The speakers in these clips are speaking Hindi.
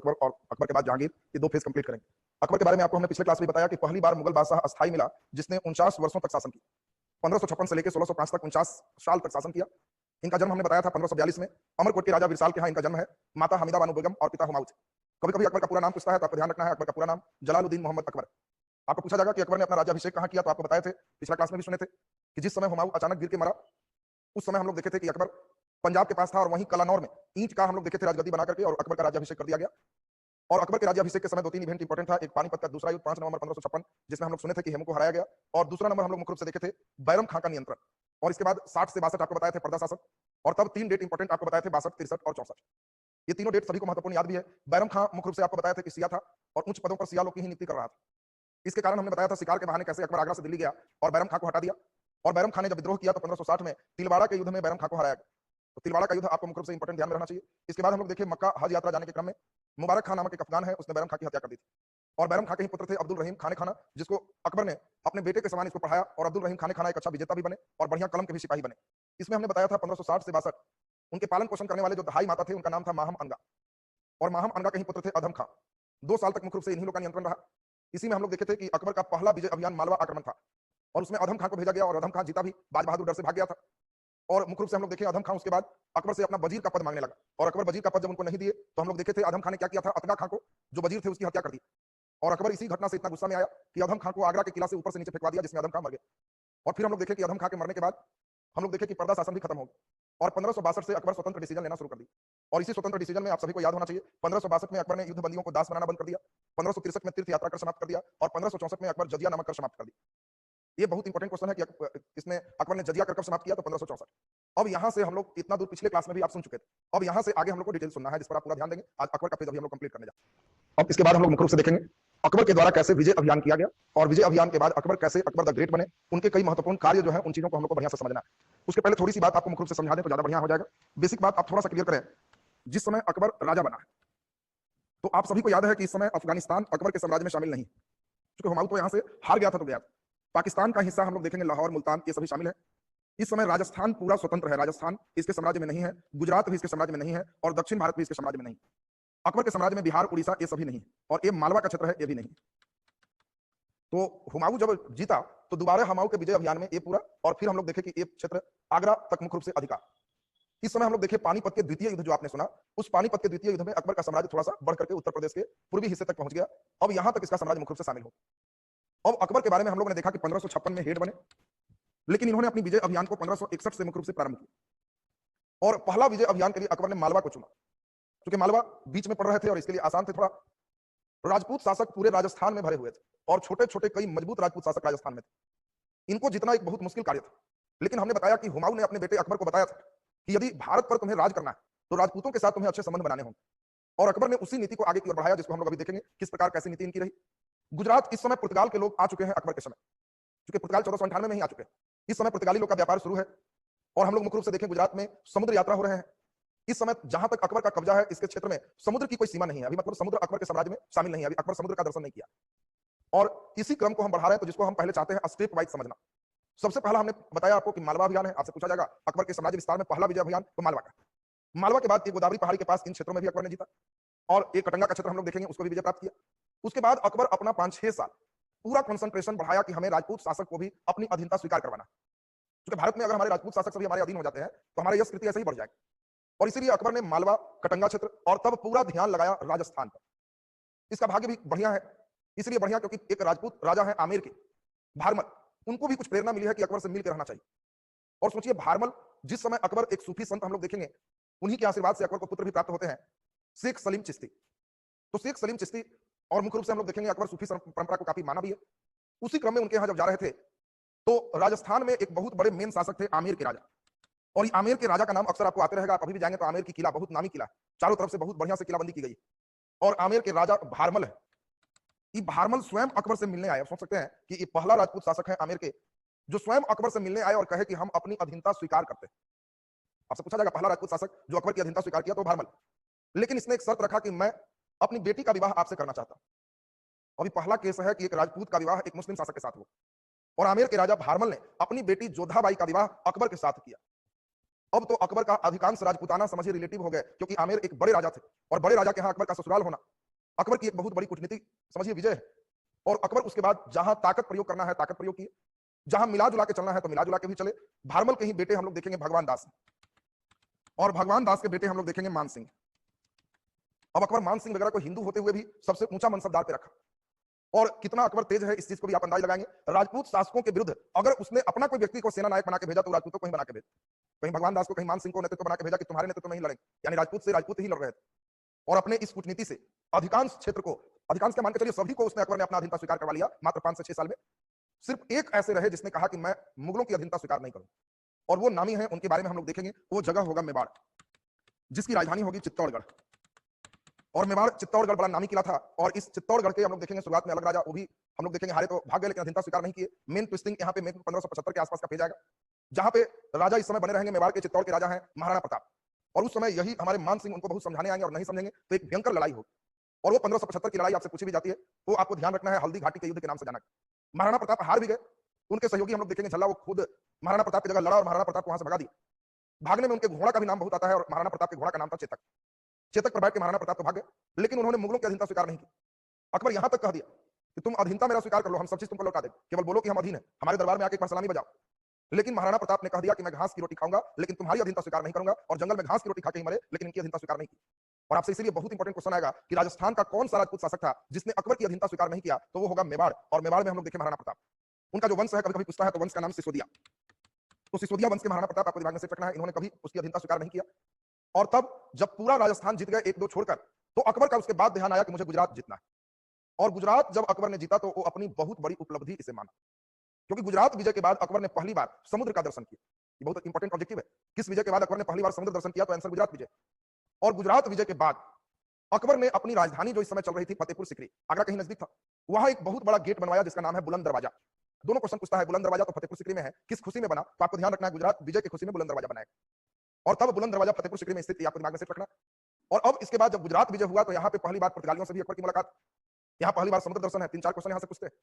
अकबर और अकबर के बाद जहांगीर, ये 2 फेज कंप्लीट करेंगे। अकबर के बारे में आपको हमने पिछले क्लास में बताया कि पहली बार मुगल बादशाह अस्थाई मिला जिसने 49 वर्षों तक शासन किया। 1556 से लेकर 1605 तक 49 साल तक शासन किया। इनका जन्म हमने बताया था 1542 में अमरकोट के राजा विरसाल के यहाँ इनका जन्म है। माता हमीदा बानो बेगम और पिता हुमायूं थे। कभी-कभी अकबर का पूरा नाम पूछता है तो आपको ध्यान रखना है, अकबर का पूरा नाम जलालुद्दीन मोहम्मद अकबर। आपको पूछा जाएगा कि अकबर ने अपना राज्याभिषेक कहाँ किया, तो आपको बताए थे, पिछला क्लास में भी सुने थे कि जिस समय हुमायूं अचानक गिर के मरा, उस समय हम लोग देखे थे कि अकबर पंजाब के पास था और वहीं कलानौर में ईंट का हम लोग देखे थे राजगद्दी बना करके और अकबर का राज्याभिषेक कर दिया गया। और अकबर के राज्याभिषेक के समय 2-3 इवेंट इंपॉर्टेंट था। एक पानीपत का दूसरा युद्ध 5 नवंबर 1556 जिसमें हम लोग सुने थे कि हेमू को हराया गया, और दूसरा नंबर हम लोग मुख्य रूप से देखे थे बैरम खां का नियंत्रण, और इसके बाद 60 से 62 आपको बताए थे पर्दा शासन, और तब 3 डेट इंपॉर्टेंट आपको बताए थे 62, 63 और 64। ये तीनों डेट सभी को महत्वपूर्ण याद भी है। बैरम खां मुख्य रूप से आपको बताया था कि सिया था और उच्च पदों पर सिया लोग की ही नियुक्ति कर रहा था। इसके कारण हमने बताया था शिकार के बहाने कैसे अकबर आगरा से दिल्ली गया और बैरम खां को हटा दिया, और बैरम खां ने जब विद्रोह किया तो 1560 में तिलवाड़ा के युद्ध में बैरम खां को हराया गया। तो तिलवाड़ा का युद्ध आपको मुख्य रूप से इंपॉर्टेंट ध्यान में रहना चाहिए। इसके बाद हम लोग देखें मक्का हज यात्रा जाने के क्रम में मुबारक खान नामक एक अफगान है, उसने बैरम खां की हत्या कर दी थी, और बैरम खां के ही पुत्र थे अब्दुल रहीम खाने खाना, जिसको अकबर ने अपने बेटे के समान इसको पढ़ाया, और अब्दुल रहीम खाने खाना एक अच्छा विजेता भी बने और बढ़िया कलम के भी सिपाही बने। इसमें हमने बताया था 1560 से 62 उनके पालन पोषण करने वाले जो दहाई माता थे उनका नाम था माहम अनगा, और माहम अनगा के ही पुत्र थे अधम खां। 2 साल तक मुख्य रूप से इन्हीं लोग का नियंत्रण रहा। इसी में हम लोग देखे थे कि अकबर का पहला विजय अभियान मालवा आक्रमण था, और उसमें अधम खां को भेजा गया और अधम खां जीता भी, बाज बहादुर डर से भाग गया था। और मुख्य रूप से हम लोग देखे अधम खां उसके बाद अकबर से अपना वजीर का पद मांगने लगा, और अकबर वजीर का पद जब उनको नहीं दिए तो हम लोग देखे थे अधम खां ने क्या किया था, अतगा खां को जो वजीर थे उसकी हत्या कर दी। और अकबर इसी घटना से इतना गुस्सा में आया कि अधम खां को आगरा के किला से ऊपर से नीचे फेंकवा दिया, जिसमें अधम खां मर गए। और फिर हम लोग देखे कि अधम खां के मरने के बाद हम लोग देखे कि पर्दा शासन भी खत्म हो गया, और 1562 से अकबर स्वतंत्र डिसीजन लेना शुरू कर दी। और इसी स्वतंत्र डिसीजन में आप सभी को याद होना चाहिए 1562 में अकबर ने युद्ध बंदियों को दास बनाना बंद कर दिया, 1563 में तीर्थ यात्रा कर समाप्त कर दिया, और 1564 में अकबर जजिया नामक कर समाप्त कर दिया। ये बहुत इंपॉर्टेंट क्वेश्चन है कि इसमें अकबर ने जजिया कर कब समाप्त किया, तो 1564। अब यहां से हम लोग इतना दूर पिछले क्लास में भी आप सुन चुके थे, अब यहां से आगे हम लोग को डिटेल सुनना है जिस पर आप पूरा ध्यान देंगे। आज अकबर का पेज अभी हम लोग कंप्लीट करने जा रहे हैं। अब इसके बाद हम लोग मुख्य रूप से देखेंगे अकबर के द्वारा कैसे विजय अभियान किया गया, और विजय अभियान के बाद अकबर कैसे अकबर द ग्रेट बने, उनके कई महत्वपूर्ण कार्य जो है उन चीजों को हम लोग को बढ़िया से समझना है। उसके पहले थोड़ी सी बात आपको मुख्य रूप से समझा दें तो ज्यादा बढ़िया हो जाएगा। बेसिक बात आप थोड़ा सा क्लियर करें। जिस समय अकबर राजा बना है तो आप सभी को याद है कि इस समय अफगानिस्तान अकबर के साम्राज्य में शामिल नहीं, क्योंकि हुमायूं तो यहां से हार गया था तो गया। पाकिस्तान का हिस्सा हम लोग देखेंगे लाहौर, मुल्तान, ये सभी शामिल है। इस समय राजस्थान पूरा स्वतंत्र है, राजस्थान इसके साम्राज्य में नहीं है, गुजरात भी इसके साम्राज्य में नहीं है, और दक्षिण भारत भी इसके साम्राज्य में नहीं। अकबर के साम्राज्य में बिहार, उड़ीसा ये सभी नहीं, और ये मालवा का क्षेत्र है, ये भी नहीं। तो हुमायूं जब जीता तो दोबारा हुमायूं के विजय अभियान में ये पूरा, और फिर हम लोग देखे कि ये क्षेत्र आगरा तक मुख्य रूप से अधिकार। इस समय हम लोग देखे पानीपत के द्वितीय युद्ध जो आपने सुना, उस पानीपत के द्वितीय युद्ध में अकबर का साम्राज्य थोड़ा सा बढ़ करके उत्तर प्रदेश के पूर्वी हिस्से तक पहुंच गया। अब यहां तक इसका साम्राज्य मुख्य रूप से शामिल हो। अब अकबर के बारे में हम लोगों ने देखा कि 1556 में हेड बने, लेकिन इन्होंने अपनी विजय अभियान को 1561 से मुख्य रूप से प्रारंभ किया, और पहला विजय अभियान के लिए अकबर ने मालवा को चुना, क्योंकि मालवा बीच में पड़ रहे थे और इसके लिए आसान थे। थोड़ा राजपूत शासक पूरे राजस्थान में भरे हुए थे, और छोटे छोटे कई मजबूत राजपूत शासक राजस्थान में थे। इनको जितना एक बहुत मुश्किल कार्य था, लेकिन हमने बताया कि हुमायूं ने अपने बेटे अकबर को बताया था कि यदि भारत पर तुम्हें राज करना है तो राजपूतों के साथ तुम्हें अच्छे संबंध बनाने होंगे, और अकबर ने उसी नीति को आगे की ओर बढ़ाया, जिसको हम लोग अभी देखेंगे किस प्रकार कैसी नीति इनकी रही। गुजरात इस समय पुर्तगाल के लोग आ चुके हैं अकबर के समय, क्योंकि पुर्तगाल 1498 में ही आ चुके हैं। इस समय पुर्तगाली लोग का व्यापार शुरू है, और हम लोग मुख्य रूप से देखें गुजरात में समुद्र यात्रा हो रहे हैं। इस समय जहां तक अकबर का कब्जा है इसके क्षेत्र में समुद्र की कोई सीमा नहीं है अभी, मतलब समुद्र अकबर के साम्राज्य में शामिल नहीं है अभी, अकबर समुद्र का दर्शन नहीं किया। और इसी क्रम को हम बढ़ा रहे हैं, तो जिसको हम पहले चाहते हैं स्टेप वाइज समझना। सबसे पहला हमने बताया आपको कि मालवा अभियान है। आपसे पूछा जाएगा अकबर के साम्राज्य विस्तार में पहला विजय अभियान तो मालवा का। मालवा के बाद एक गोदावरी पहाड़ी के पास इन क्षेत्रों में भी अकबर ने जीता, और एक कटंगा का क्षेत्र हम लोग देखेंगे उसको भी विजय प्राप्त किया। उसके बाद अकबर अपना 5-6 साल पूरा कंसंट्रेशन बढ़ाया कि हमें राजपूत शासक को भी अपनी अधीनता स्वीकार करवाना, क्योंकि भारत में अगर हमारे राजपूत शासक सभी हमारे अधीन हो जाते हैं तो हमारी यश कीर्ति ऐसे ही बढ़ जाएगी। और इसीलिए अकबर ने मालवा, कटंगा क्षेत्र और तब पूरा ध्यान लगाया राजस्थान पर। इसका भाग्य भी बढ़िया है, इसलिए बढ़िया क्योंकि एक राजपूत राजा है आमेर के, भारमल, उनको भी कुछ प्रेरणा मिली है कि अकबर से मिलकर रहना चाहिए। और सोचिए भारमल, जिस समय अकबर एक सूफी संत हम लोग देखेंगे, उन्हीं के आशीर्वाद से अकबर को पुत्र भी प्राप्त होते हैं, शेख सलीम चिश्ती। तो शेख सलीम चिश्ती, और मुख्य रूप से हम लोग देखेंगे अकबर सूफी परंपरा को काफी माना भी है। उसी क्रम में उनके यहाँ जब जा रहे थे तो राजस्थान में एक बहुत बड़े मेन शासक थे आमेर के राजा, और आमेर के राजा का नाम अक्सर आपको आते रहेगा। आप अभी भी जाएंगे तो आमेर की किला बहुत नामी किला, चारों तरफ से बहुत बढ़िया से किलाबंदी की गई, और आमेर के राजा भारमल है। ये भारमल स्वयं अकबर से मिलने आए। सोच सकते हैं कि ये पहला राजपूत शासक है आमेर के जो स्वयं अकबर से मिलने आए और कहे कि हम अपनी अधीनता स्वीकार करते हैं। आपसे पूछा जाएगा पहला राजपूत शासक जो अकबर की अधीनता स्वीकार किया तो भारमल, लेकिन इसने एक शर्त रखा कि मैं अपनी बेटी का विवाह आपसे करना चाहता हूं। अभी पहला केस है कि एक राजपूत का विवाह एक मुस्लिम शासक के साथ हुआ, और आमेर के राजा भारमल ने अपनी बेटी जोधाबाई का विवाह अकबर के साथ किया। अब तो अकबर का अधिकांश राजपूताना समझिए रिलेटिव हो गए, क्योंकि आमेर एक बड़े राजा थे और बड़े राजा के यहाँ अकबर का ससुराल होना अकबर की एक बहुत बड़ी कूटनीति समझिए विजय है। और अकबर उसके बाद जहां ताकत प्रयोग करना है ताकत प्रयोग किए, जहां मिला जुला के चलना है तो मिला जुला के भी चले। भारमल के ही बेटे हम लोग देखेंगे भगवान दास, और भगवान दास के बेटे हम लोग देखेंगे मान सिंह। अब अकबर मान सिंह वगैरह को हिंदू होते हुए भी सबसे ऊंचा मनसबदार पे रखा। और कितना अकबर तेज है इस चीज को भी आप अंदाज लगाएंगे। राजपूत शासकों के विरुद्ध अगर उसने अपना कोई व्यक्ति को सेना नायक बना के भेजा तो राजपूतों को ही बना के भेजा, कहीं भगवान दास को कहीं मान सिंह को नेतृत्व बना के भेजा कि तुम्हारे नेतृत्व में ही लड़ेंगे, यानी राजपूत से राजपूत ही लड़ रहे थे। और अपने इस कूटनीति से अधिकांश क्षेत्र को, अधिकांश क्या मान के चलिए सभी को उसने अकबर ने अपना अधीनता स्वीकार करवा लिया मात्र 5 से 6 साल में। सिर्फ एक ऐसे रहे जिसने कहा कि मैं मुगलों की अधीनता स्वीकार नहीं करूं, और वो नामी है, उनके बारे में हम लोग देखेंगे। वो जगह होगा मेवाड़, जिसकी राजधानी होगी चित्तौड़गढ़। और मेवाड़ चित्तौड़गढ़ बड़ा नामी किला था, और इस चित्तौड़गढ़ के हम लोग देखेंगे शुरुआत में अलग राजा, वो भी हम लोग देखेंगे हारे तो भाग गए, लेकिन अधीनता स्वीकार नहीं किए। मेन ट्विस्टिंग यहाँ पे 1575 के आसपास का पेज आएगा, जहां पे राजा इस समय बने रहेंगे मेवाड़ के चित्तौड़ के राजा हैं महाराणा प्रताप। और उस समय यही हमारे मान सिंह उनको बहुत समझाने आएंगे, और नहीं समझेंगे तो एक भयंकर लड़ाई होगी। और वो 1575 की लड़ाई आपसे पूछी भी जाती है, वो आपको ध्यान रखना है, हल्दी घाटी के युद्ध के नाम से जाना। महाराणा प्रताप हार भी गए, उनके सहयोगी हम लोग देखेंगे झल्ला, वो खुद महाराणा प्रताप की जगह लड़ा और महाराणा प्रताप को वहां से भगा दिया। भागने में उनके घोड़ा का भी नाम बहुत आता है, और महाराणा प्रताप के घोड़ा का नाम था चेतक। चेतक पर बैठ के महाराणा प्रताप तो भाग गए, लेकिन उन्होंने मुगलों की अधीनता स्वीकार नहीं की। अकबर यहां तक कह दिया कि तुम अधीनता मेरा स्वीकार कर लो, हम सब चीज तुमको लौटा देंगे, केवल बोलो कि हम अधीन है, हमारे दरबार में आके एक बार सलामी बजाओ। लेकिन महाराणा प्रताप ने कह दिया कि मैं घास की रोटी खाऊंगा, लेकिन तुम्हारी अधीनता स्वीकार नहीं करूंगा, और जंगल में घास की रोटी खा के ही मरे, लेकिन इनकी अधीनता स्वीकार नहीं की। और आपसे इसलिए बहुत इंपॉर्टेंट क्वेश्चन आएगा कि राजस्थान का कौन सा राजपूत शासक था जिसने अकबर की अधीनता स्वीकार नहीं किया, तो वो होगा मेवाड़। और मेवाड़ में हम लोग देखें महाराणा प्रताप, उनका जो वंश है कभी कभी पूछता है तो वंश का नाम सिसोदिया। तो सिसोदिया वंश के महाराणा प्रताप आपको दिमाग में सेट रखना है, इन्होंने कभी उसकी अधीनता स्वीकार नहीं किया। और तब जब पूरा राजस्थान जीत गए एक दो छोड़कर, तो अकबर का उसके बाद ध्यान आया कि मुझे गुजरात जीतना है। और गुजरात जब अकबर ने जीता तो वो अपनी बहुत बड़ी उपलब्धि इसे माना, क्योंकि गुजरात विजय के बाद अकबर ने पहली बार समुद्र का दर्शन किया। ये बहुत इंपॉर्टेंट ऑब्जेक्टिव है, किस विजय के बाद अकबर ने पहली बार समुद्र दर्शन किया, तो आंसर गुजरात विजय। और गुजरात विजय के बाद अकबर ने अपनी राजधानी जो इस समय चल रही थी फतेहपुर सीकरी, आगरा कहीं नजदीक था, वहां एक बहुत बड़ा गेट बनवाया जिसका नाम है बुलंद दरवाजा। दोनों क्वेश्चन पूछता है, बुलंद दरवाजा तो फतेहपुर सीकरी में है, किस खुशी में बना, तो आपको ध्यान रखना है गुजरात विजय की खुशी में बुलंद दरवाजा बनाया। और तब बुलंद दरवाजा फतेहपुर सीकरी में स्थित, आपको दिमाग में सेट रखना। और अब इसके बाद जब गुजरात विजय हुआ तो यहाँ पे पहली बार पुर्तगालियों से भी अकबर की मुलाकात, यहाँ पहली बार समुद्र दर्शन है, 3-4 क्वेश्चन यहाँ से पूछते हैं।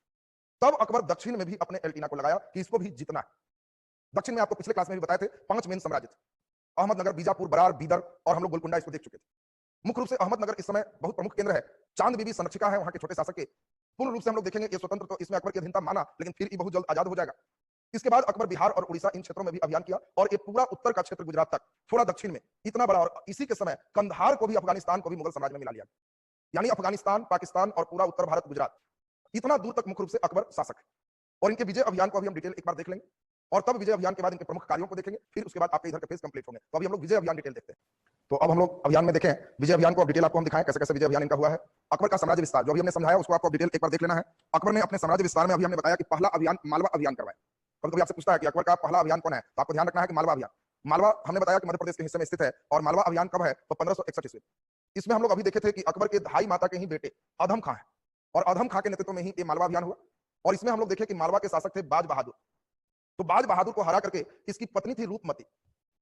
तब अकबर दक्षिण में भी अपने एल्टीना को लगाया कि इसको भी जीतना है। दक्षिण में आपको पिछले क्लास में भी बताए थे 5 मेन साम्राज्य थे, अहमदनगर, बीजापुर, बरार, बीदर, और हम लोग गोलकुंडा इसको देख चुके थे। मुख्य रूप से अहमदनगर इस समय बहुत प्रमुख केंद्र है, चांद बीबी संरक्षिका है वहां के छोटे शासक के। पूर्ण रूप से हम लोग देखेंगे ये स्वतंत्र तो इसमें अकबर की अधीनता माना, लेकिन फिर ये बहुत जल्द आजाद हो जाएगा। इसके बाद अकबर बिहार और उड़ीसा इन क्षेत्रों में भी अभियान किया, और ये पूरा उत्तर का क्षेत्र गुजरात तक, थोड़ा दक्षिण में इतना बड़ा, और इसी के समय कंधार को भी, अफगानिस्तान को भी मुगल साम्राज्य में मिला लिया। यानी अफगानिस्तान, पाकिस्तान और पूरा उत्तर भारत, गुजरात, इतना दूर तक मुख्य रूप से अकबर शासक है। और इनके विजय अभियान को अभी हम डिटेल एक बार देख लेंगे, और तब विजय अभियान के बाद इनके प्रमुख कार्यों को देखेंगे, फिर उसके बाद आपके इधर के पेज कंप्लीट होंगे। तो अभी हम लोग विजय अभियान डिटेल देखते हैं। तो अब हम लोग अभियान में देखें विजय अभियान को, अब डिटेल आपको हम दिखाएं कैसे कैसे विजय अभियान इनका हुआ है। अकबर का साम्राज्य विस्तार जो अभी हमने समझाया उसको आपको डिटेल एक बार देख लेना है। अकबर ने अपने साम्राज्य विस्तार में अभी हमने बताया कि पहला अभियान मालवा अभियान करवाया। कभी कभी आपसे पूछता है कि अकबर का पहला अभियान कौन है, तो आपको ध्यान रखना है कि मालवा अभियान। मालवा हमने बताया कि मध्य प्रदेश के हिस्से में स्थित है, और मालवा अभियान कब है, तो 1561 ईस्वी। इसमें हम लोग अभी देखे थे कि अकबर के धाई माता के ही बेटे अधम खां है, और अधम खां के नेतृत्व में ही ये मालवा अभियान हुआ। और इसमें हम लोग देखे कि मालवा के शासक थे बाज बहादुर। तो बाज बहादुर को हरा करके इसकी पत्नी थी रूपमती।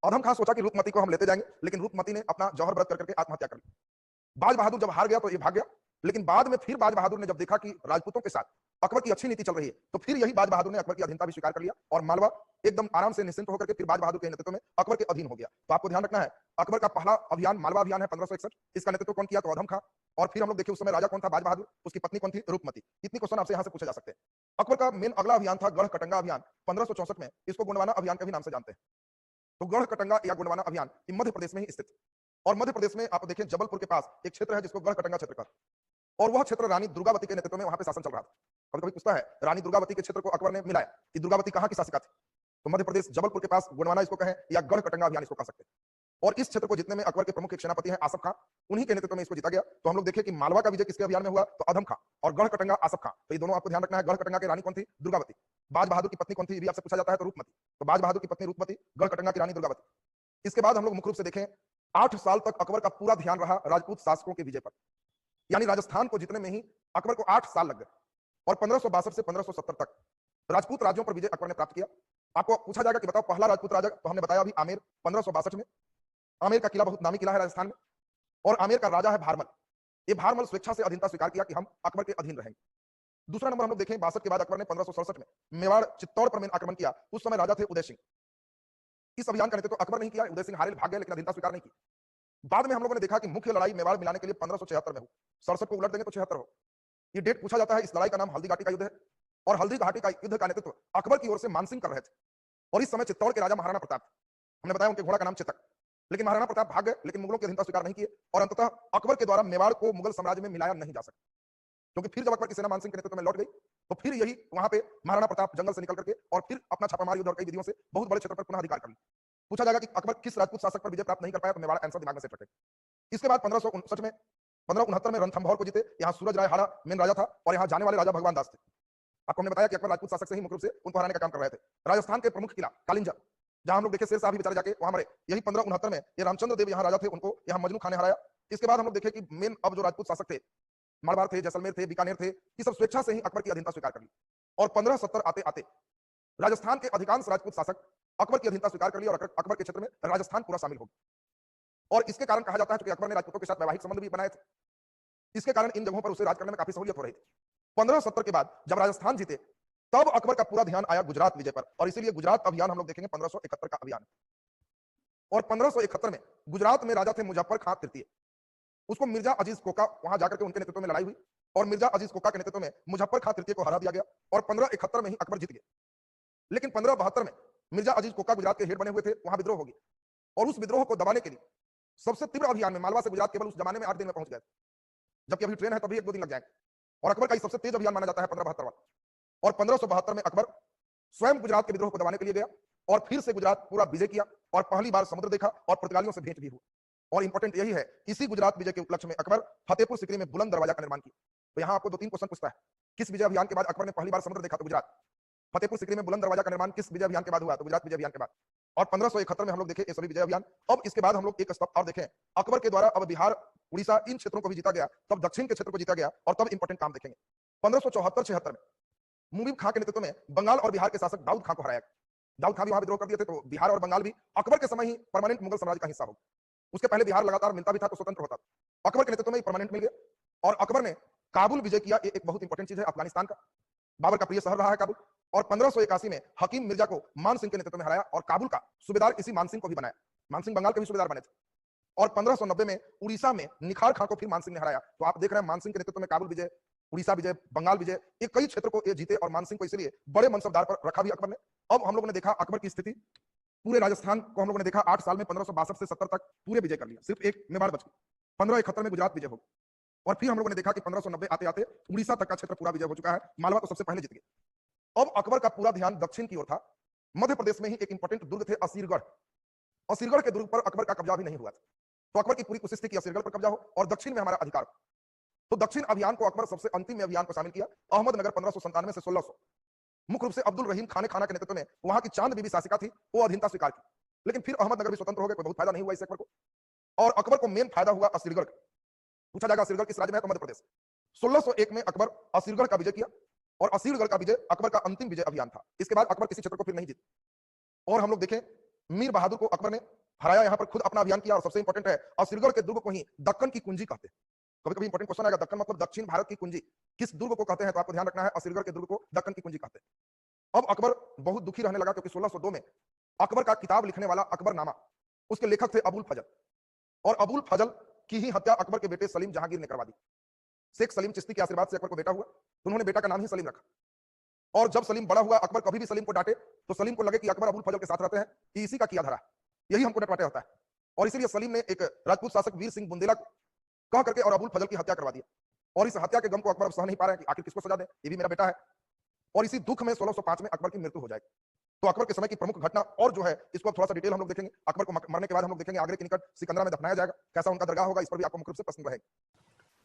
अधम खां सोचा कि रूपमती को हम लेते जाएंगे, लेकिन रूपमती ने अपना जौहर व्रत करके आत्महत्या कर ली। बाज बहादुर जब हार गया तो ये भाग गया, लेकिन बाद में फिर बाज बहादुर ने जब देखा कि राजपूतों के साथ अकबर की अच्छी नीति चल रही है, तो फिर यही बाज बहादुर ने अकबर की अधीनता भी स्वीकार कर लिया, और मालवा एकदम आराम से निश्चिंत होकर के फिर बाज बहादुर के नेतृत्व में अकबर के अधीन हो गया। तो आपको ध्यान रखना है अकबर का पहला अभियान मालवा अभियान है 1561, इसका नेतृत्व कौन किया, तो अधम खां। और फिर हम लोग देखिए उस समय राजा कौन था, बाज बहादुर, उसकी पत्नी कौन थी, रूपमती। इतनी क्वेश्चन आपसे यहाँ से पूछे जा सकते हैं। अकबर का मेन अगला अभियान था गढ़ कटंगा अभियान 1564 में, इसको गोंडवाना अभियान के भी नाम से जानते हैं। तो गढ़ कटंगा या गोंडवाना अभियान मध्य प्रदेश में ही स्थित, और मध्य प्रदेश में आप देखें जबलपुर के पास एक क्षेत्र है जिसको गढ़ कटंगा क्षेत्र का, और वह क्षेत्र रानी दुर्गावती के नेतृत्व में वहां पे शासन चल रहा था। कभी कभी पूछता है रानी दुर्गावती के क्षेत्र को अकबर ने मिलाया कि दुर्गावती कहां की शासिका थी, तो मध्य प्रदेश जबलपुर के पास गोंडवाना इसको कहें या गढ़ कटंगा अभियान इसको कह सकते हैं। और इस क्षेत्र को जितने में अकबर के प्रमुख एक सेनापति हैं आसफ खां, उन्हीं के नेतृत्व में इसको जीता गया। तो हम लोग देखें कि मालवा का विजय किसके अभियान में हुआ, तो अधम खां, और गढ़ कटंगा आसफ खां। तो ये दोनों आपको ध्यान रखना है। गढ़ कटंगा की रानी कौन थी, दुर्गावती। बाज बहादुर की पत्नी कौन थी, ये भी आपसे पूछा जाता है, तो रूपमती। तो बाज बहादुर की पत्नी रूपमती, गढ़ कटंगा की रानी दुर्गावती। इसके बाद हम लोग मुख्य रूप से देखें 8 साल तक अकबर का पूरा ध्यान रहा राजपूत शासकों के विजय पर, यानी राजस्थान को जीतने में ही अकबर को 8 साल लग गए, और 1562 से 1570 तक राजपूत राज्यों पर विजय अकबर ने प्राप्त किया। आपको पूछा जाएगा कि बताओ पहला राजपूत राजा, तो हमने बताया अभी आमेर 1562 में। आमेर का किला बहुत नामी किला है राजस्थान में, और आमेर का राजा है भारमल। ये भारमल स्वेच्छा से अधीनता स्वीकार किया कि हम अकबर के अधीन रहेंगे। दूसरा नंबर हम लोग देखें 62 के बाद अकबर ने 1567 में मेवाड़ चित्तौड़ पर मेन आक्रमण किया। उस समय राजा थे उदय सिंह। इस अभियान का नेतृत्व अकबर नहीं किया, उदय सिंह हारिल भाग गए लेकिन अधीनता स्वीकार नहीं की। बाद में हम लोगों ने देखा कि मुख्य लड़ाई मेवाड़ मिलाने के लिए 1576 में हो, 67 को उलट देंगे तो 76 हो। ये डेट पूछा जाता है, इस लड़ाई का नाम हल्दी घाटी का युद्ध है और हल्दी घाटी का युद्ध का नेतृत्व अकबर की ओर से मानसिंह कर रहे थे और इस समय चित्तौड़ के राजा महाराणा प्रताप थे। हमने बताया उनके घोड़ा का नाम चेतक, लेकिन महाराणा प्रताप भाग गए लेकिन मुगलों की अधीनता स्वीकार नहीं किए और अंततः अकबर के द्वारा मेवाड़ को मुगल साम्राज्य में मिलाया नहीं जा सका, क्योंकि फिर जब अकबर की सेना मानसिंह के नेतृत्व में लौट गई तो फिर यही वहां पे महाराणा प्रताप जंगल से निकल करके और फिर अपना छापामार युद्ध और कई विधियों से बहुत बड़े क्षेत्र पर पुनः अधिकार कर लिया। पूछा जाएगा कि अकबर किस राजपूत शासक पर विजय प्राप्त नहीं कर पाया, तो मेवाड़ आंसर दिमाग में सेट रखें। इसके बाद 1569 में रणथंभौर को जीते, यहाँ सूरज राय हाड़ा मेन राजा था और यहाँ जाने वाले राजा भगवान दास थे। आपको हमने बताया कि अकबर राजपूत शासक से ही मुख्य रूप से उनको हराने का काम कर रहे थे। राजस्थान के प्रमुख किला कालिंजा, जहां हम लोग देखे शेर शाह भी बेचारे जाके वहां मरे, यही 1569 में ये रामचंद्र देव यहाँ राजा थे, उनको यहाँ मजनू खान ने हराया। इसके बाद हम लोग देखे कि मेन अब जो राजपूत शासक थे, मारवाड़ थे, जैसलमेर थे, बीकानेर थे, ये सब स्वेच्छा से ही अकबर की अधीनता स्वीकार कर ली और 1570 आते आते राजस्थान के अधिकांश राजपूत शासक अकबर की अधीनता स्वीकार कर ली और अकबर के क्षेत्र में राजस्थान पूरा शामिल हो गया। और इसके कारण कहा जाता है कि अकबर ने राजपूतों के साथ वैवाहिक संबंध भी बनाए थे, इसके कारण इन जगहों पर उसे राज करने में काफी सहूलियत हो रही थी। 1570 के बाद जब राजस्थान जीते तब अकबर का पूरा ध्यान आया गुजरात विजय पर और इसीलिए गुजरात अभियान हम लोग देखेंगे 1571 का अभियान। और 1571 में गुजरात में राजा थे मुजफ्फर खां तृतीय, उसको मिर्जा अजीज कोका वहां जाकर के उनके नेतृत्व में लड़ाई हुई और मिर्जा अजीज कोका के नेतृत्व में मुजफ्फर खां तृतीय को हरा दिया गया और 1571 में ही अकबर जीत गए। लेकिन 1572 में मिर्जा अजीज कोका गुजरात के हेड बने हुए थे, वहां विद्रोह हो गया और उस विद्रोह को दबाने के लिए सबसे तीव्र अभियान में मालवा से गुजरात केवल उस जमाने में 8 दिन में पहुंच गए, जबकि अभी ट्रेन है तभी 1-2 दिन लग जाएंगे। और अकबर का सबसे तेज अभियान माना जाता है 1572 वाला। और 1572 में अकबर स्वयं गुजरात के विद्रोह को दबाने के लिए गया और फिर से गुजरात पूरा विजय किया और पहली बार समुद्र देखा और पुर्तगालियों से भेंट भी हुई। और इंपॉर्टेंट यही है, इसी गुजरात विजय के उपलक्ष्य में अकबर फतेहपुर सीकरी में बुलंद दरवाजा का निर्माण किया। तो यहाँ आपको 2-3 क्वेश्चन पूछता है, किस विजय अभियान के बाद अकबर ने पहली बार समुद्र देखा? तो गुजरात। फतेहपुर सीकरी में बुलंद दरवाजा का निर्माण किस विजय अभियान के बाद हुआ? तो गुजरात विजय अभियान के बाद। और 1571 में हम लोग देखे ये सभी विजय अभियान। अब इसके बाद हम लोग एक स्टेप और देखें, अकबर के द्वारा अब बिहार, उड़ीसा इन क्षेत्रों को भी जीता गया, तब दक्षिण के क्षेत्र को जीता गया और तब इंपॉर्टेंट काम देखेंगे। 1574-76 में मुबीब खां के नेतृत्व में बंगाल और बिहार के शासक दाऊद खां को हराया। दाऊद खां भी वहां विद्रोह कर दिए थे, तो बिहार और बंगाल भी अकबर के समय ही परमानेंट मुगल साम्राज्य का हिस्सा हो। उसके पहले बिहार लगातार मिलता भी था तो स्वतंत्र होता था, अकबर के नेतृत्व में परमानेंट मिल गया। और अकबर ने काबुल विजय किया, एक बहुत इंपॉर्टेंट चीज है, अफगानिस्तान का बाबर का प्रिय शहर रहा है काबुल। और 1581 में हकीम मिर्जा को मान सिंह के नेतृत्व में हराया और काबुल का सूबेदार इसी मान सिंह को भी बनाया। मान सिंह बंगाल के भी सूबेदार बने थे। और 1590 में उड़ीसा में निखार खां को फिर मान सिंह ने हराया। तो आप देख रहे हैं मान सिंह के नेतृत्व में काबुल विजय, उड़ीसा विजय, बंगाल विजय, ये कई क्षेत्र को ये जीते और मान सिंह को इसलिए बड़े मनसबदार पर रखा भी अकबर ने। अब हम लोगों ने देखा अकबर की स्थिति, पूरे राजस्थान को हम लोगों ने देखा 8 साल में 1562 से 70 तक पूरे विजय कर लिया, सिर्फ एक मेवाड़ बच गई। 1571 में गुजरात विजय हो गई और फिर हम लोगों ने देखा कि 1590 आते आते उड़ीसा तक का क्षेत्र पूरा विजय हो चुका है, मालवा तो सबसे पहले जीत गए। अब अकबर का पूरा ध्यान दक्षिण की ओर था। मध्य प्रदेश में ही एक इंपॉर्टेंट दुर्ग थे असीरगढ़, असीरगढ़ के दुर्ग पर अकबर का कब्जा भी नहीं हुआ था। तो अकबर की पूरी कोशिश थी कि असीरगढ़ पर कब्जा हो और दक्षिण में हमारा अधिकार हो। तो दक्षिण अभियान को अकबर सबसे अंतिम में अभियान को शामिल किया। अहमदनगर 1597 से 1600 मुख्य रूप से अब्दुल रहीम खाने खाना के नेतृत्व में वहां की चांद बीबी शासिका थी, वो अधीनता स्वीकार की। लेकिन फिर अहमदनगर भी स्वतंत्र हो गए, कोई बहुत फायदा नहीं हुआ इस अकबर को। और अकबर को मेन फायदा हुआ असीरगढ़। पूछा जाएगा असीरगढ़ किस राज्य में है? तो मध्य प्रदेश। 1601 में अकबर असीरगढ़ का विजय किया और असीरगढ़ का विजय अकबर का अंतिम विजय अभियान था। इसके बाद अकबर किसी क्षेत्र को फिर नहीं जीते। और हम लोग देखें मीर बहादुर को अकबर ने हराया, यहां पर खुद अपना अभियान किया। और सबसे इंपॉर्टेंट है, असीरगढ़ के दुर्ग को ही दक्कन की कुंजी कहते हैं। कभी कभी इंपॉर्टेंट क्वेश्चन आएगा, दक्कन मतलब दक्षिण भारत की कुंजी, किस दुर्ग को कहते हैं? तो आपको ध्यान रखना है, असीरगढ़ के दुर्ग को दक्कन की कुंजी कहते हैं। अब अकबर बहुत दुखी रहने लगा क्योंकि 1602 में अकबर का किताब लिखने वाला अकबरनामा, उसके लेखक थे अबुल फजल, और अबुल फजल की ही हत्या अकबर के बेटे सलीम जहांगीर ने करवा दी। शेख सलीम चिश्ती के आशीर्वाद से अकबर को बेटा हुआ, तो उन्होंने बेटा का नाम ही सलीम रखा। और जब सलीम बड़ा हुआ, अकबर कभी भी सलीम को डांटे तो सलीम को लगे कि अकबर अबुल फजल के साथ रहते हैं, कि इसी का किया धरा, यही हमको डटवाटे होता है। और इसीलिए सलीम ने एक राजपूत शासक वीर सिंह बुंदेला को कह करके और अबुल फजल की हत्या करवा दिया। और इस हत्या के गम को अकबर सह नहीं पा रहे हैं कि आखिर किसको सजा दें, ये भी मेरा बेटा है। और इसी दुख में 1605 में अकबर की मृत्यु हो जाएगी। तो अकबर के समय की प्रमुख घटना और जो है इसको थोड़ा सा डिटेल हम लोग देखेंगे। अकबर को मरने के बाद हम लोग देखेंगे आगरे के निकट सिकंदरा में दफनाया जाएगा, कैसा उनका दरगाह होगा, इस पर भी आपको मुख्य रूप से प्रश्न रहेगा।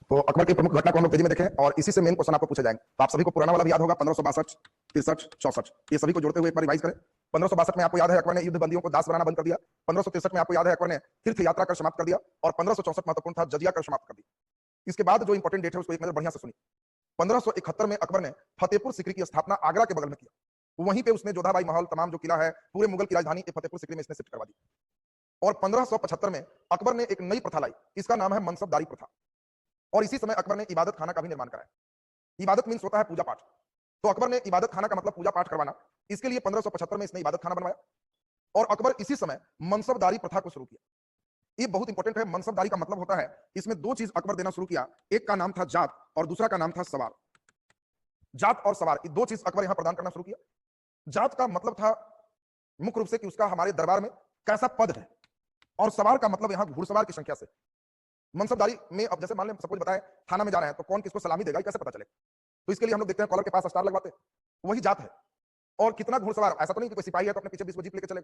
तो अकबर की प्रमुख घटना को हम लोग तेजी में देखें और इसी से मेन क्वेश्चन आपको पूछे जाएंगे। तो आप सभी को पुराना वाला भी याद होगा, 1562, 63, 64, ये सभी को जोड़ते हुए एक बार रिवाइज करें। 1562 में आपको याद है अकबर ने युद्ध बंदियों को दास बनाना बंद कर दिया। 1563 में आपको याद है अकबर ने तीर्थ यात्रा कर समाप्त कर दिया और 1564 महत्वपूर्ण था, जजिया कर समाप्त कर दिया। इसके बाद जो इंपॉर्टेंट डेट है उसको एक नजर बढ़िया से सुनिए। 1571 में अकबर ने फतेहपुर सीकरी की स्थापना आगरा के बगल में किया। वहीं पे उसने जोधाबाई महल, तमाम जो किला है, पूरे मुगल की राजधानी फतेहपुर सीकरी में इसने शिफ्ट करवा दी। और 1575 में अकबर ने एक नई प्रथा लाई, इसका नाम है मनसबदारी प्रथा। और इसी समय अकबर ने इबादत खाना का भी निर्माण कराया। इबादत मीन्स होता है पूजा पाठ, तो अकबर ने इबादत खाना का मतलब पूजा पाठ करवाना, इसके लिए 1575 में इसने इबादत खाना बनवाया। और अकबर इसी समय मनसबदारी प्रथा को शुरू किया। ये बहुत इंपॉर्टेंट है। मनसबदारी का मतलब होता है, इसमें दो चीज अकबर देना शुरू किया। एक का नाम था जात और दूसरा का नाम था सवार। जात और सवार, ये दो चीज अकबर यहां प्रदान करना शुरू किया। जात का मतलब था मुख्य रूप से कि उसका हमारे दरबार में कैसा पद है, और सवार का मतलब यहां घुड़सवार की संख्या से। मनसबदारी में अब जैसे मान लें, सपोज बताएं थाना में जा रहे हैं, तो कौन किसको सलामी देगा, ये कैसे पता चले? तो इसके लिए हम लोग देखते हैं कॉलर के पास स्टार लगवाते हैं, वही जात है। और कितना घुड़सवार, ऐसा तो नहीं कि कोई सिपाही है तो अपने पीछे 20 जीप लेके चले।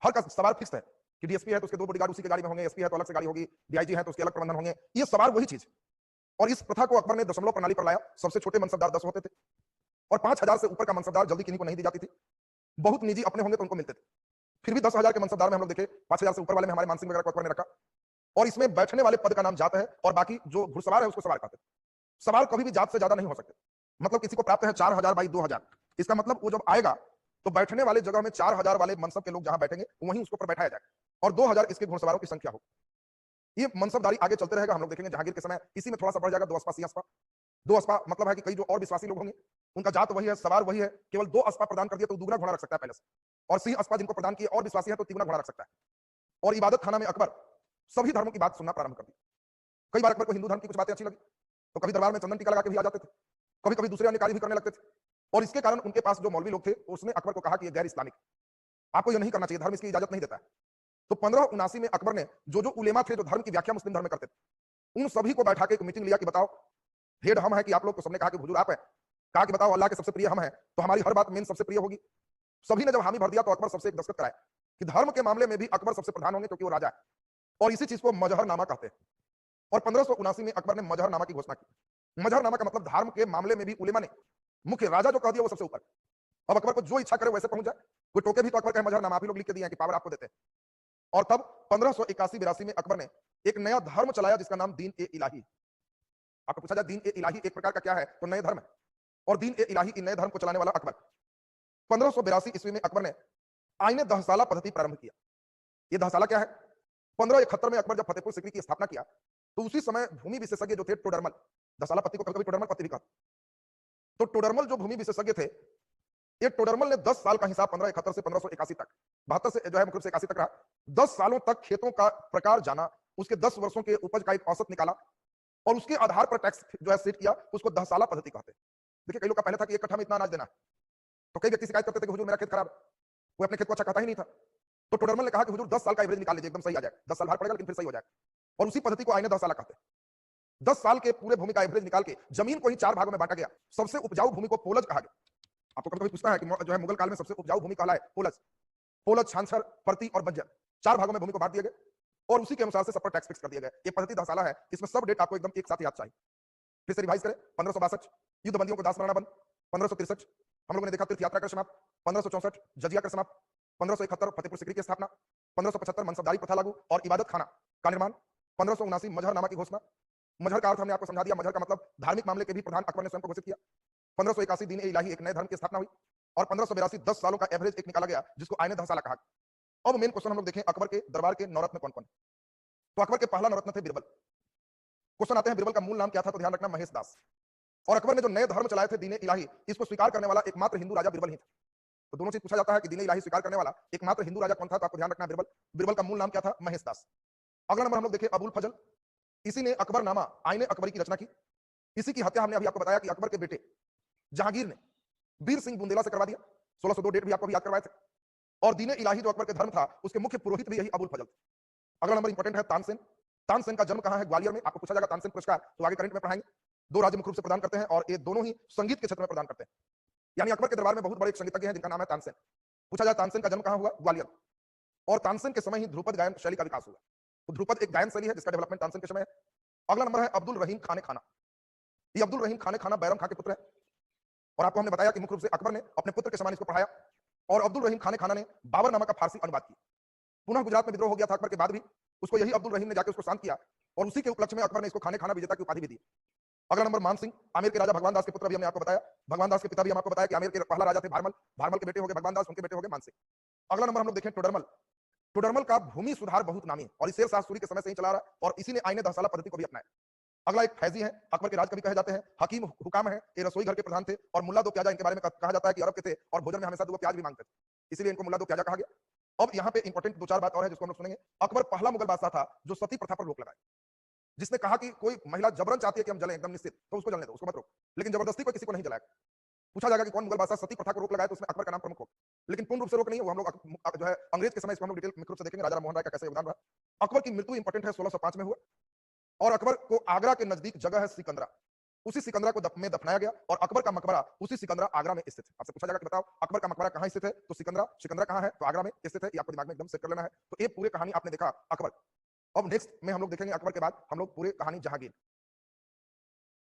हर का सवार फिक्स है कि डीएसपी है तो उसके 2 बॉडीगार्ड उसी की गाड़ी में होंगे, एसपी है तो अलग से गाड़ी होगी, डीआईजी है तो उसके अलग प्रबंधन होंगे। ये सवार वही चीज। और इस प्रथा को अकबर ने दशमलव प्रणाली पर लाया। सबसे छोटे मनसबदार 10 होते थे, और 5000 से ऊपर का मनसबदार जल्दी किन्हीं को नहीं दी जाती थी। बहुत निजी अपने होंगे तो उनको मिलते थे। फिर भी 10,000 के मनसबदार में हम लोग देखे, 5000 से ऊपर वाले में हमारे मानसिंह वगैरह को अकबर ने रखा। और इसमें बैठने वाले पद का नाम जात है, और बाकी जो घुड़सवार है उसको सवार कहते हैं। सवार कभी भी जात से ज्यादा नहीं हो सकते। मतलब किसी को प्राप्त है 4000 बाई 2000, इसका मतलब वो जब आएगा तो बैठने वाले जगह में 4000 वाले मनसब के लोग जहां बैठेंगे वहीं उसको पर बैठाया जाएगा, और 2000 इसके घुड़सवारों की संख्या हो। ये मनसबदारी आगे चलते रहेगा। हम लोग देखेंगे जहांगीर के समय इसी में थोड़ा सा बढ़ जाएगा, 2 अस्पा सी अस्पा। 2 अस्पा मतलब है कि कई जो और विश्वासी लोग होंगे उनका जात वही है, सवार वही है, केवल 2 अस्पा प्रदान कर दिया तो दुगना घोड़ा रख सकता है पहले से। और सी अस्पा जिनको प्रदान किए और विश्वासी है तो तिगुना घोड़ा रख सकता है। और इबादत खाना में अकबर सभी धर्मों की बात सुनना प्रारंभ कर दी। कई बार अकबर को हिंदू धर्म की कुछ बातें अच्छी लगी तो कभी दरबार में चंदन टीका लगा के भी आ जाते थे, कभी कभी दूसरे अन्य कार्य भी करने लगते थे। और इसके कारण उनके पास जो मौलवी लोग थे उसने अकबर को कहा कि यह गैर इस्लामिक, आपको यह नहीं करना चाहिए, धर्म इसकी इजाजत नहीं देता है। तो 1579 में अकबर ने जो जो उलेमा थे जो धर्म की व्याख्या मुस्लिम धर्म में करते थे, उन सभी को बैठा के एक मीटिंग लिया कि बताओ हेड हम है कि आप लोग? तो सबने कहा कि हुजूर आप है। कहा कि बताओ अल्लाह के सबसे प्रिय हम है तो हमारी हर बात मेन सबसे प्रिय होगी। सभी ने जब हामी भर दिया तो अकबर सबसे एक दस्तखत कराए कि धर्म के मामले में भी अकबर सबसे प्रधान होंगे क्योंकि वो राजा है। और इसी चीज को मजहरनामा कहते हैं। और 1579 में अकबर ने मजहरनामा की घोषणा की। मजहरनामा का मतलब धर्म के मामले में भी उलेमा ने, मुख्य राजा जो कह दिया वो सबसे ऊपर। अब अकबर को जो इच्छा करे वैसे पहुंच जाए। कोई टोके भी तो अकबर कहे मजहरनामा, आप ही लोग लिख के दिए हैं कि पावर आपको देते हैं। और तब 1581-82 में अकबर ने एक नया धर्म चलाया जिसका नाम दीन ए इलाही। आपको पूछा जाए दीन ए इलाही एक प्रकार का क्या है, तो नए धर्म है। और दीन ए इलाही इन नए धर्म को चलाने वाला अकबर। 1582 ईस्वी में अकबर ने आईने दहसाला पद्धति प्रारंभ किया। ये दहसाला क्या है? 1571 में अकबर जब फतेहपुर सीकरी की स्थापना किया तो उसी समय भूमि विशेषज्ञ जो थे टोडरमल, दहसाला पत्ती को कभी टोडरमल पत्ती भी कहते, तो टोडरमल जो भूमि विशेषज्ञ थे, ये टोडरमल ने 10 साल का हिसाब 1571 से 1581 तक, 72 से जो है मुख्य रूप से 81 तक रहा, 10 सालों तक खेतों का प्रकार जाना, उसके 10 वर्षों के उपज का एक औसत निकाला और उसके आधार पर टैक्स जो है सेट किया, उसको दहसाला पद्धति कहते हैं। देखिए कई लोग का पहले था कि एक कट्ठा में इतना अनाज देना, तो कई व्यक्ति शिकायत करते थे कि हुजूर मेरा खेत खराब, कोई अपने खेत को अच्छा कहता ही नहीं था। तो टोडरमल ने कहा कि हुजूर 10 साल का एवरेज निकाल लीजिए, एकदम सही आ जाएगा। 10 साल भार पड़ेगा लेकिन फिर सही हो जाएगा। और उसी पद्धति को आईने दहसाला कहते हैं। 10 साल के पूरे भूमि का एवरेज निकाल के जमीन को ही 4 भागों में बांटा गया। सबसे उपजाऊ भूमि को पोलज कहा गया। आपको कभी-कभी पूछता है कि जो है मुगल काल में सबसे उपजाऊ भूमि कहलाए पोलज, पोलज, छानछर, परती और बंजर, 4 भागों में भूमि को बांट दिया गया और उसी के अनुसार से सब पर टैक्स फिक्स कर दिया गया। ये पद्धति दहसाला है, इसमें सब डेट आपको एकदम एक साथ याद चाहिए। फिर से रिवाइज करें, 1562 युद्ध बंदियों को दास बनाना बंद, 1563 हम लोगों ने देखा तीर्थ यात्रा कर समाप्त, 1564 जजिया कर समाप्त, 1571 फतेहपुर सीकरी की स्थापना, 1575 मनसबदारी प्रथा लागू और इबादत खाना का निर्माण, 1579 मजहरनामा की घोषणा। मजहर का अर्थ हमने आपको समझा दिया। मजहर का मतलब धार्मिक मामले के भी प्रधान अकबर ने स्वयं को घोषित किया। 1581 दीन ए इलाही एक नए धर्म की स्थापना हुई और 1582 10 सालों का एवरेज एक निकाला गया जिसको आईने दहसाला कहा। अब मेन क्वेश्चन हम लोग देखें, अकबर के दरबार के नौरत्न कौन कौन? तो अकबर के पहला नौरत्न थे बिरबल। क्वेश्चन आते हैं बिरबल का मूल नाम क्या था, तो ध्यान रखना महेश दास। और अकबर ने जो नए धर्म चलाए थे दीन ए इलाही, इसको स्वीकार करने वाला एकमात्र हिंदू राजा बिरबल ही था। तो दोनों चीज पूछा जाता है कि दीन ए इलाही स्वीकार करने वाला एकमात्र हिंदू राजा कौन था, तो आपको ध्यान रखना बिरबल। बिरबल का मूल नाम क्या था? महेश दास। अगला नंबर हम लोग देखें अबुल फजल। इसी ने अकबरनामा आईने अकबरी की रचना की। इसी की हत्या हमने अभी आपको बताया कि अकबर के बेटे जहांगीर ने वीर सिंह बुंदेला से करवा दिया। 1602 डेट भी आपको याद करवाए थे। और दीन ए इलाही जो अकबर के धर्म था उसके मुख्य पुरोहित भी यही अबुल फजल थे। अगला नंबर इंपॉर्टेंट है तानसेन। तानसेन का जन्म कहां है? ग्वालियर में। आपको पूछा जाएगा तानसेन पुरस्कार, तो आगे करंट में पढ़ाएंगे। 2 राज्य मुख्य रूप से प्रदान करते हैं और ये दोनों ही संगीत के क्षेत्र में प्रदान करते हैं। यानी अकबर के दरबार में बहुत बड़े एक संगीतज्ञ हैं जिनका नाम है तानसेन। पूछा जाए तानसेन का जन्म कहां हुआ? ग्वालियर। और तानसेन के समय ही ध्रुपद गायन शैली का विकास हुआ। तो ध्रुपद एक गायन शैली है जिसका डेवलपमेंट तानसेन के समय है। अगला नंबर है अब्दुल रहीम खाने खाना। ये अब्दुल रहीम खाने खाना बैरम खां के पुत्र है और आपको हमने बताया कि मुख्य रूप से अकबर ने अपने पुत्र के समान इसको पढ़ाया। और अब्दुल रहीम खाने खाना ने बाबरनामा का फारसी अनुवाद किया। पुनः गुजरात में विद्रोह हो गया था अकबर के बाद भी, उसको यही अब्दुल रहीम ने जाकर उसको शांत किया और उसी के उपलक्ष्य में अकबर ने इसको खाने खाना विजेता की उपाधि भी दी। अगला नंबर मान सिंह, आमेर के राजा भगवान दास के पुत्र भी हमने आपको बताया। भगवान दास के पिता भी हम आपको बताया कि आमेर के पहला राजा थे भारमल, भारमल के बेटे हो गए भगवान दास, उनके बेटे हो गए मान सिंह। अगला नंबर हम लोग देखें टोडरमल। टोडरमल का भूमि सुधार बहुत नामी है और इसे शाह सूरी के समय से ही चला रहा है और इसी ने आईने दहसाला पद्धति को भी अपनाया। अगला एक फैजी है, अकबर के राज कवि कहे जाते हैं, हकीम हुकाम है, ये रसोई घर के प्रधान थे और मुल्ला दो प्याजा इनके बारे में कहा जाता है कि अरब के थे और भोजन में हमेशा 2 प्याज भी मांगते थे, इसीलिए इनको मुल्ला दो प्याजा कहा गया। अब यहाँ पे इंपॉर्टेंट दो चार बात और है जिसको हम लोग सुनेंगे। अकबर पहला मुगल बादशाह था जो सती प्रथा पर रोक लगाए, जिसने कहा कि कोई महिला जबरन चाहती है कि हम जलें एकदम निश्चित, तो उसको जलने दो, उसको मत रोक, लेकिन जबरदस्ती कोई किसी को नहीं जलाएगा। पूछा जाएगा कि कौन मुगल बादशाह सती प्रथा को रोक लगाए, तो उसमें अकबर का नाम प्रमुख होगा, लेकिन पूर्ण रूप से रोक नहीं है। वो हम लोग जो है अंग्रेज के समय इसको हम लोग डिटेल मुख्य रूप से देखेंगे, राजा राम मोहन राय का कैसे योगदान रहा। अकबर की मृत्यु इंपॉर्टेंट है 1605 में हुआ, और अकबर को आगरा के नजदीक जगह है सिकंदरा, उसी सिकंदरा को में दफनाया गया, और अकबर का मकबरा उसी सिकंदरा आगरा में स्थित है। आपसे पूछा जाएगा कि बताओ अकबर का मकबरा कहां स्थित है, तो सिकंदरा, सिकंदरा कहां है, तो आगरा में स्थित है। ये आपको दिमाग में एकदम सेट कर लेना है। तो ये पूरे कहानी आपने देखा अकबर। अब नेक्स्ट में हम लोग देखेंगे अकबर के बाद हम लोग पूरे कहानी जहांगीर।